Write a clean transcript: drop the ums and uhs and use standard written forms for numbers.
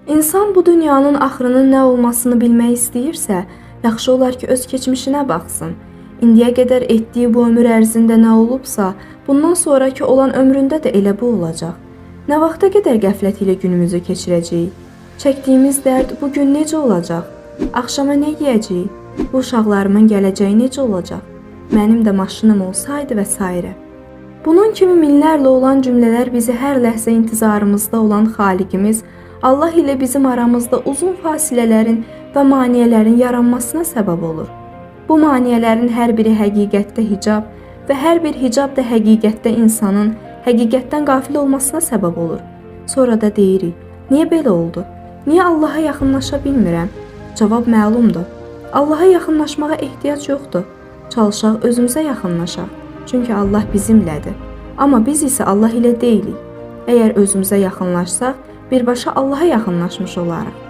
İnsan bu dünyanın axırının nə olmasını bilmək istəyirsə, yaxşı olar ki, öz keçmişinə baxsın. İndiyə qədər etdiyi bu ömür ərzində nə olubsa, bundan sonraki olan ömründə də elə bu olacaq. Nə vaxta qədər qəflət ilə günümüzü keçirəcəyik? Çəkdiyimiz dərd bu gün necə olacaq? Axşama nə yeyəcəyik? Bu uşaqlarımın gələcəyi necə olacaq? Mənim də maşınım olsaydı və s. Bunun kimi minlərlə olan cümlələr bizi hər ləhzə intizarımızda olan Xaliqimiz Allah ilə bizim aramızda uzun fasilələrin və maneələrin yaranmasına səbəb olur. Bu maneələrin hər biri həqiqətdə hicab və hər bir hicab da həqiqətdə insanın həqiqətdən qafil olmasına səbəb olur. Sonra da deyirik, niyə belə oldu? Niyə Allaha yaxınlaşa bilmirəm? Cavab məlumdur. Allaha yaxınlaşmağa ehtiyac yoxdur. Çalışaq özümüzə yaxınlaşaq. Çünki Allah bizimlədir. Amma biz isə Allah ilə deyilik. Əgər özümüzə yaxınlaşsaq, birbaşa Allaha yaxınlaşmış olarıq.